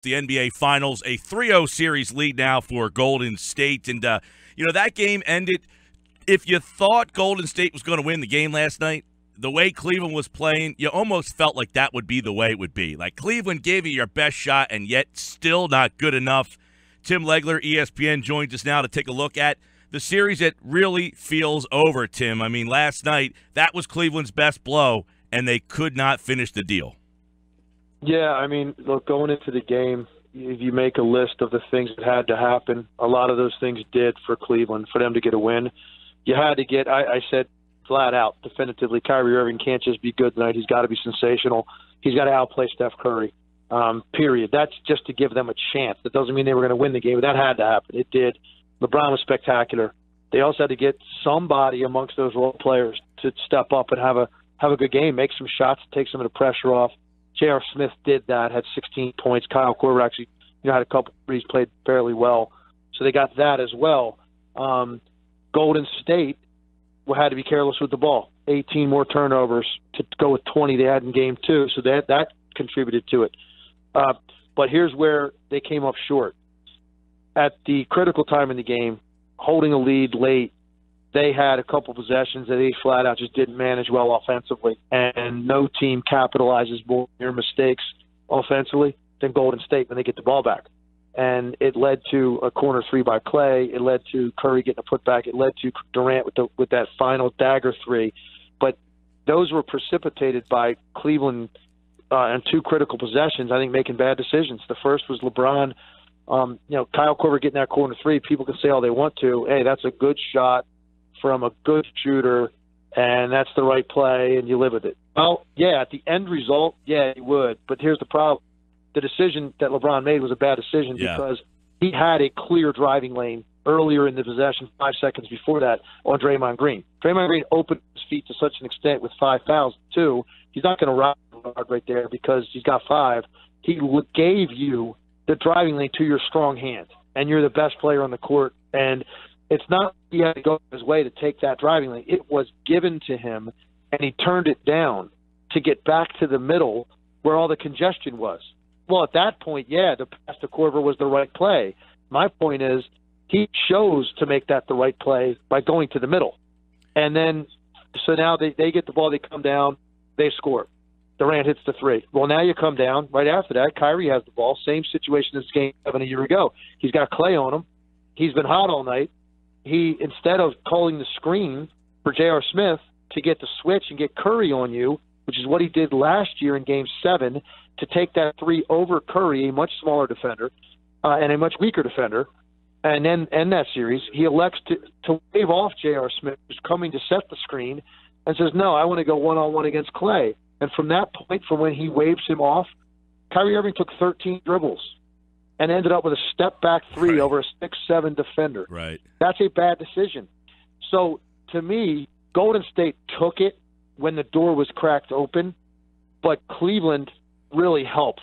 the NBA Finals, a 3-0 series lead now for Golden State. And, that game ended. If you thought Golden State was going to win the game last night, the way Cleveland was playing, you almost felt like that would be the way it would be. Like Cleveland gave you your best shot and yet still not good enough. Tim Legler, ESPN, joins us now to take a look at the series that really feels over, Tim. I mean, last night, that was Cleveland's best blow, and they could not finish the deal. Yeah, I mean, look, going into the game, if you make a list of the things that had to happen, a lot of those things did for Cleveland, for them to get a win. You had to get, I said flat out, definitively, Kyrie Irving can't just be good tonight. He's got to be sensational. He's got to outplay Steph Curry, period. That's just to give them a chance. That doesn't mean they were going to win the game. That had to happen. It did. LeBron was spectacular. They also had to get somebody amongst those role players to step up and have a good game, make some shots, take some of the pressure off. J.R. Smith did that, had 16 points. Kyle Korver actually had a couple of threes, played fairly well. So they got that as well. Golden State had to be careless with the ball. 18 more turnovers to go with 20 they had in game 2, so that contributed to it. But here's where they came up short. At the critical time in the game, holding a lead late, they had a couple possessions that they flat out just didn't manage well offensively, and no team capitalizes more on their mistakes offensively than Golden State when they get the ball back. And it led to a corner 3 by Clay. It led to Curry getting a putback. It led to Durant with that final dagger 3. But those were precipitated by Cleveland on 2 critical possessions, I think, making bad decisions. The first was LeBron. Kyle Korver getting that corner 3. People can say all they want to. Hey, that's a good shot from a good shooter, and that's the right play, and you live with it. Well, yeah, at the end result, yeah, you would. But here's the problem. The decision that LeBron made was a bad decision because he had a clear driving lane earlier in the possession, 5 seconds before that, on Draymond Green. Draymond Green opened his feet to such an extent with 5 fouls, too. He's not going to ride right there because he's got 5. He gave you the driving lane to your strong hand, and you're the best player on the court. And it's not he had to go his way to take that driving lane. It was given to him, and he turned it down to get back to the middle where all the congestion was. Well, at that point, yeah, the pass to Korver was the right play. My point is he chose to make that the right play by going to the middle. And then, so now they get the ball, they come down, they score. Durant hits the 3. Well, now you come down. Right after that, Kyrie has the ball. Same situation as Game 7 a year ago. He's got Clay on him. He's been hot all night. He, instead of calling the screen for J.R. Smith to get the switch and get Curry on you, which is what he did last year in Game 7, to take that 3 over Curry, a much smaller defender, and a much weaker defender, and then end that series, he elects to wave off J.R. Smith, who's coming to set the screen, and says, no, I want to go one-on-one against Clay. And from that point, from when he waves him off, Kyrie Irving took 13 dribbles and ended up with a step-back 3 over a 6'7" defender. Right. That's a bad decision. So, to me, Golden State took it when the door was cracked open, but Cleveland really helped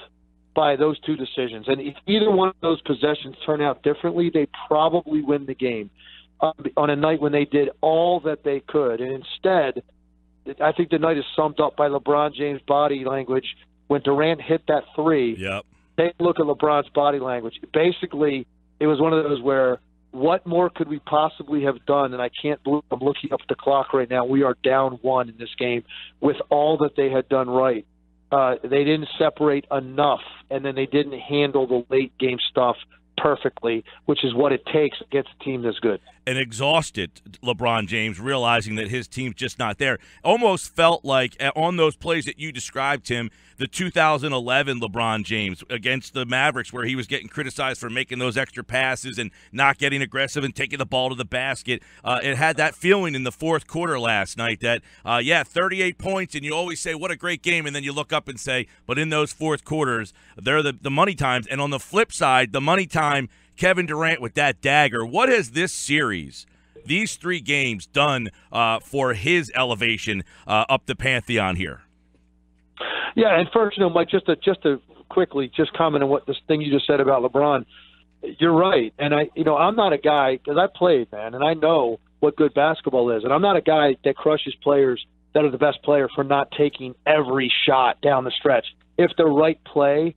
by those 2 decisions. And if either one of those possessions turn out differently, they probably win the game on a night when they did all that they could. And instead, I think the night is summed up by LeBron James' body language when Durant hit that 3. Yep. Take a look at LeBron's body language. Basically, it was one of those where what more could we possibly have done? And I can't believe I'm looking up at the clock right now. We are down 1 in this game with all that they had done right. They didn't separate enough, and then they didn't handle the late game stuff perfectly, which is what it takes against a team this good. And exhausted LeBron James, realizing that his team's just not there. Almost felt like on those plays that you described, Tim, the 2011 LeBron James against the Mavericks, where he was getting criticized for making those extra passes and not getting aggressive and taking the ball to the basket. It had that feeling in the fourth quarter last night that, 38 points, and you always say, what a great game, and then you look up and say, but in those fourth quarters, they're the money times. And on the flip side, the money time, Kevin Durant with that dagger. What has this series, these 3 games, done for his elevation up the pantheon here? Yeah, and first, Mike, just to quickly comment on what this thing you just said about LeBron. You're right, and I'm not a guy, because I played, man, and I know what good basketball is, and I'm not a guy that crushes players that are the best player for not taking every shot down the stretch. If the right play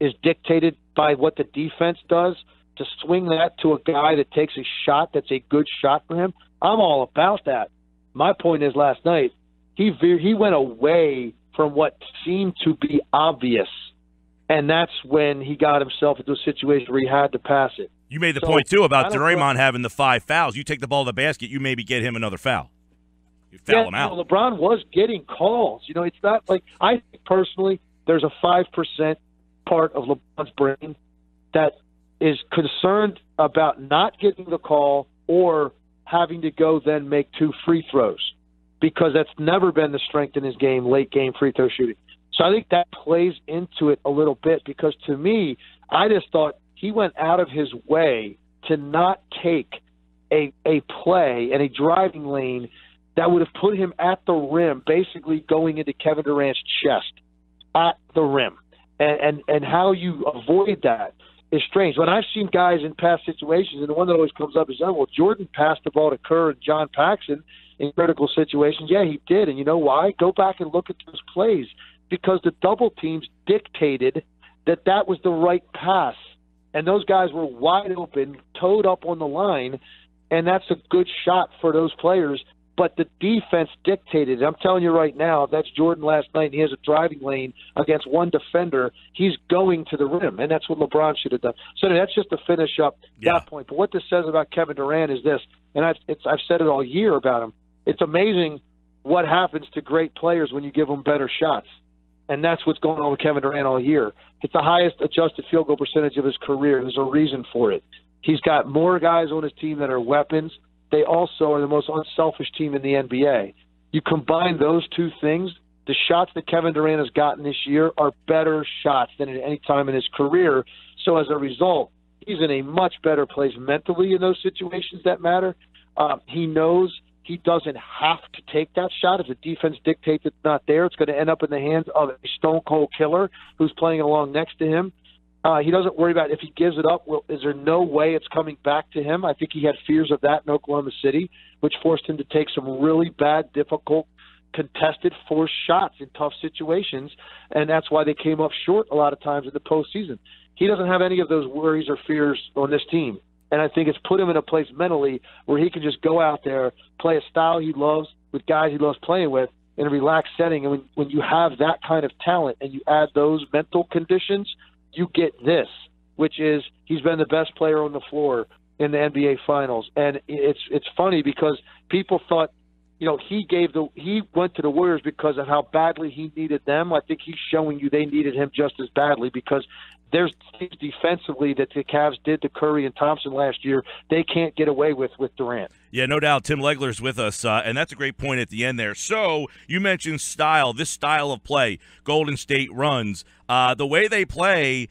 is dictated by what the defense does, to swing that to a guy that takes a shot that's a good shot for him, I'm all about that. My point is last night, he went away from what seemed to be obvious, and that's when he got himself into a situation where he had to pass it. You made the point, too, about Draymond having the 5 fouls. You take the ball to the basket, you maybe get him another foul. You foul him out. LeBron was getting calls. It's not like – I think personally there's a 5% part of LeBron's brain that is concerned about not getting the call or having to go then make 2 free throws, because that's never been the strength in his game, late-game free throw shooting. So I think that plays into it a little bit, because to me, I just thought he went out of his way to not take a play and a driving lane that would have put him at the rim, basically going into Kevin Durant's chest at the rim. And how you avoid that is strange. When I've seen guys in past situations, and the one that always comes up is, well, Jordan passed the ball to Kerr and John Paxson in critical situations. Yeah, he did. And you know why? Go back and look at those plays, because the double teams dictated that was the right pass. And those guys were wide open, toed up on the line, and that's a good shot for those players. But the defense dictated it. I'm telling you right now, that's Jordan last night, and he has a driving lane against one defender. He's going to the rim, and that's what LeBron should have done. So that's just to finish up that point. But what this says about Kevin Durant is this, and I've said it all year about him. It's amazing what happens to great players when you give them better shots. And that's what's going on with Kevin Durant all year. It's the highest adjusted field goal percentage of his career. There's a reason for it. He's got more guys on his team that are weapons. They also are the most unselfish team in the NBA. You combine those two things, the shots that Kevin Durant has gotten this year are better shots than at any time in his career. So as a result, he's in a much better place mentally in those situations that matter. He knows he doesn't have to take that shot. If the defense dictates it's not there, it's going to end up in the hands of a stone-cold killer who's playing along next to him. He doesn't worry about if he gives it up, is there no way it's coming back to him? I think he had fears of that in Oklahoma City, which forced him to take some really bad, difficult, contested, forced shots in tough situations, and that's why they came up short a lot of times in the postseason. He doesn't have any of those worries or fears on this team. And I think it's put him in a place mentally where he can just go out there, play a style he loves with guys he loves playing with in a relaxed setting. And when you have that kind of talent and you add those mental conditions, you get this, which is he's been the best player on the floor in the NBA Finals. And it's funny because people thought, he went to the Warriors because of how badly he needed them. I think he's showing you they needed him just as badly, because there's things defensively that the Cavs did to Curry and Thompson last year they can't get away with Durant. Yeah, no doubt. Tim Legler's with us, and that's a great point at the end there. So you mentioned style, this style of play Golden State runs. The way they play,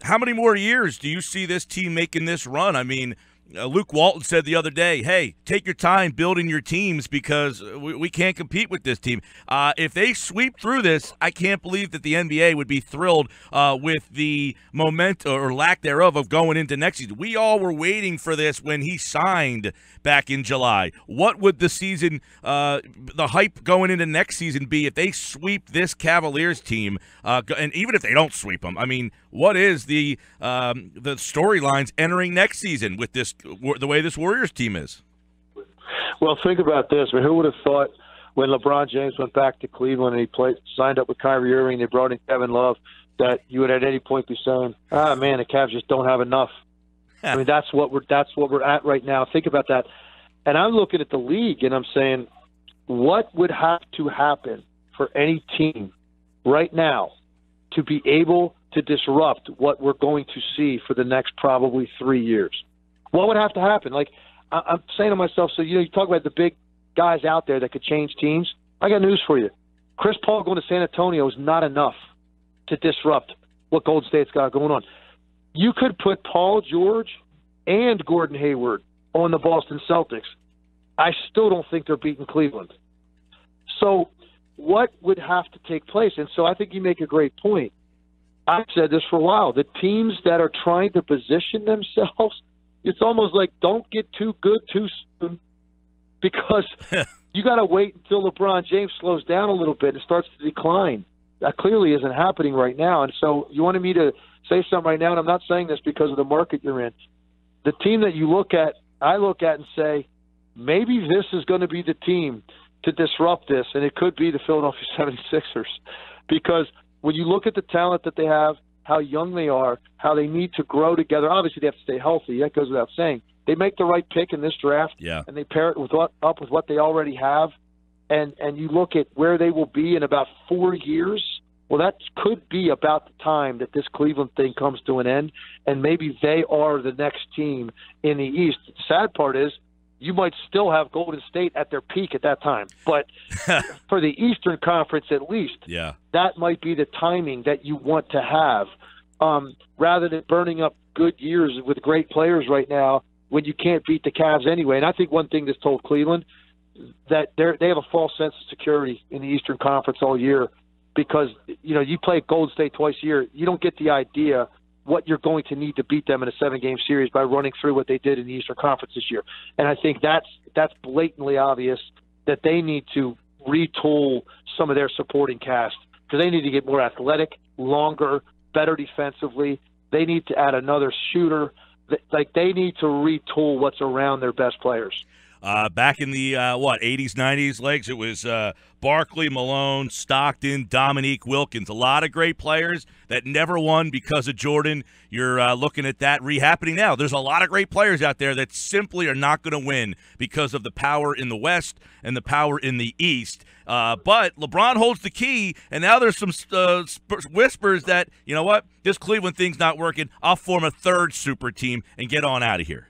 how many more years do you see this team making this run? I mean, Luke Walton said the other day, hey, take your time building your teams because we can't compete with this team. If they sweep through this, I can't believe that the NBA would be thrilled with the momentum or lack thereof of going into next season. We all were waiting for this when he signed back in July. What would the season, the hype going into next season be if they sweep this Cavaliers team? And even if they don't sweep them, I mean, what is the storylines entering next season with this, the way this Warriors team is? Well, think about this. I mean, who would have thought when LeBron James went back to Cleveland and he signed up with Kyrie Irving, they brought in Kevin Love, that you would at any point be saying, man, the Cavs just don't have enough. I mean, that's what we're at right now. Think about that. And I'm looking at the league and I'm saying, what would have to happen for any team right now to be able to disrupt what we're going to see for the next probably 3 years? What would have to happen? Like, I'm saying to myself, so you talk about the big guys out there that could change teams. I got news for you. Chris Paul going to San Antonio is not enough to disrupt what Golden State's got going on. You could put Paul George and Gordon Hayward on the Boston Celtics. I still don't think they're beating Cleveland. So what would have to take place? And so I think you make a great point. I've said this for a while. The teams that are trying to position themselves, it's almost like don't get too good too soon, because you got to wait until LeBron James slows down a little bit and starts to decline. That clearly isn't happening right now. And so you wanted me to say something right now, and I'm not saying this because of the market you're in. The team that I look at and say, maybe this is going to be the team to disrupt this, and it could be the Philadelphia 76ers. Because when you look at the talent that they have, how young they are, how they need to grow together, obviously they have to stay healthy. That goes without saying. They make the right pick in this draft, and they pair it up with what they already have. And you look at where they will be in about 4 years. Well, that could be about the time that this Cleveland thing comes to an end, and maybe they are the next team in the East. The sad part is you might still have Golden State at their peak at that time. But for the Eastern Conference at least, that might be the timing that you want to have, rather than burning up good years with great players right now when you can't beat the Cavs anyway. And I think one thing that's told Cleveland that they have a false sense of security in the Eastern Conference all year. Because, you play Golden State twice a year, you don't get the idea what you're going to need to beat them in a 7-game series by running through what they did in the Eastern Conference this year. And I think that's blatantly obvious that they need to retool some of their supporting cast because they need to get more athletic, longer, better defensively. They need to add another shooter. They need to retool what's around their best players. Back in the, 80s, 90s, Legs, it was Barkley, Malone, Stockton, Dominique Wilkins. A lot of great players that never won because of Jordan. You're looking at that re-happening now. There's a lot of great players out there that simply are not going to win because of the power in the West and the power in the East. But LeBron holds the key, and now there's some whispers that, you know what, this Cleveland thing's not working. I'll form a third super team and get on out of here.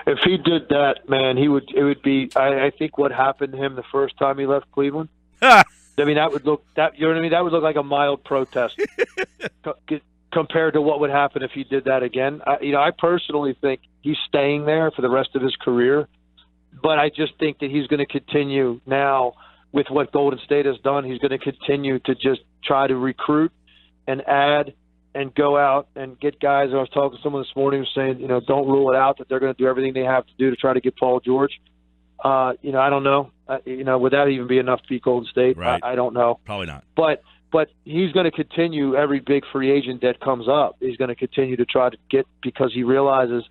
If he did that, man, it would be. I think what happened to him the first time he left Cleveland. I mean, that would look that. You know what I mean? That would look like a mild protest compared to what would happen if he did that again. I personally think he's staying there for the rest of his career, but I just think that he's going to continue now with what Golden State has done. He's going to continue to just try to recruit and add and go out and get guys. I was talking to someone this morning who was saying, don't rule it out that they're going to do everything they have to do to try to get Paul George. I don't know. Would that even be enough to beat Golden State? Right. I don't know. Probably not. But he's going to continue every big free agent that comes up. He's going to continue to try to get because he realizes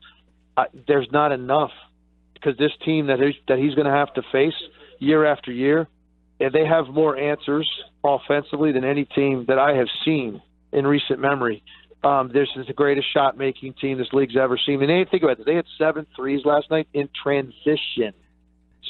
there's not enough because this team that he's going to have to face year after year, and they have more answers offensively than any team that I have seen in recent memory. This is the greatest shot-making team this league's ever seen. And think about it. They had 7 threes last night in transition.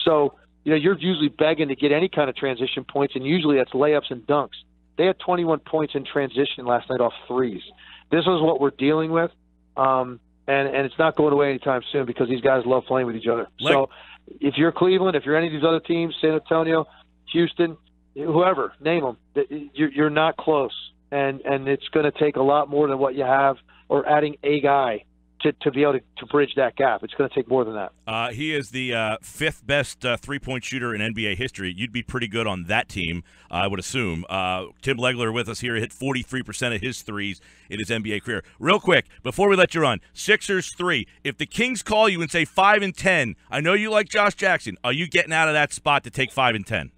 So, you're usually begging to get any kind of transition points, and usually that's layups and dunks. They had 21 points in transition last night off threes. This is what we're dealing with, and it's not going away anytime soon because these guys love playing with each other. So if you're Cleveland, if you're any of these other teams, San Antonio, Houston, whoever, name them, you're not close. And it's going to take a lot more than what you have or adding a guy to be able to bridge that gap. It's going to take more than that. He is the 5th best three-point shooter in NBA history. You'd be pretty good on that team, I would assume. Tim Legler with us here hit 43% of his threes in his NBA career. Real quick, before we let you run, Sixers 3. If the Kings call you and say 5 and 10, I know you like Josh Jackson. Are you getting out of that spot to take 5 and 10?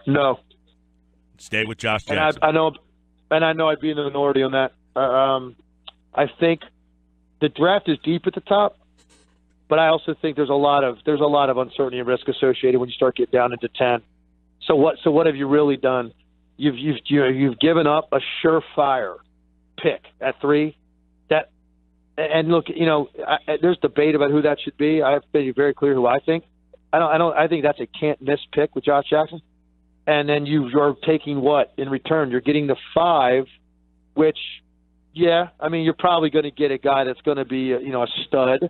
No. Stay with Josh Jackson. And I know I'd be in the minority on that. I think the draft is deep at the top, but I also think there's a lot of uncertainty and risk associated when you start getting down into 10. So what have you really done? You've given up a surefire pick at 3. And look, there's debate about who that should be. I have to be very clear who I think. I think that's a can't miss pick with Josh Jackson. And then you're taking what in return? You're getting the 5, which, you're probably going to get a guy that's going to be, a stud.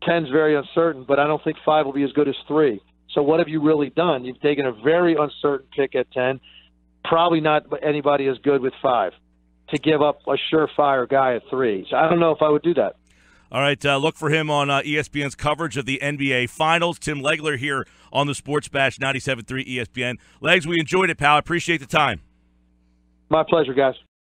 10's very uncertain, but I don't think 5 will be as good as 3. So what have you really done? You've taken a very uncertain pick at 10, probably not anybody as good with 5, to give up a surefire guy at 3. So I don't know if I would do that. All right, look for him on ESPN's coverage of the NBA Finals. Tim Legler here on the Sports Bash 97.3 ESPN. Legs, we enjoyed it, pal. I appreciate the time. My pleasure, guys.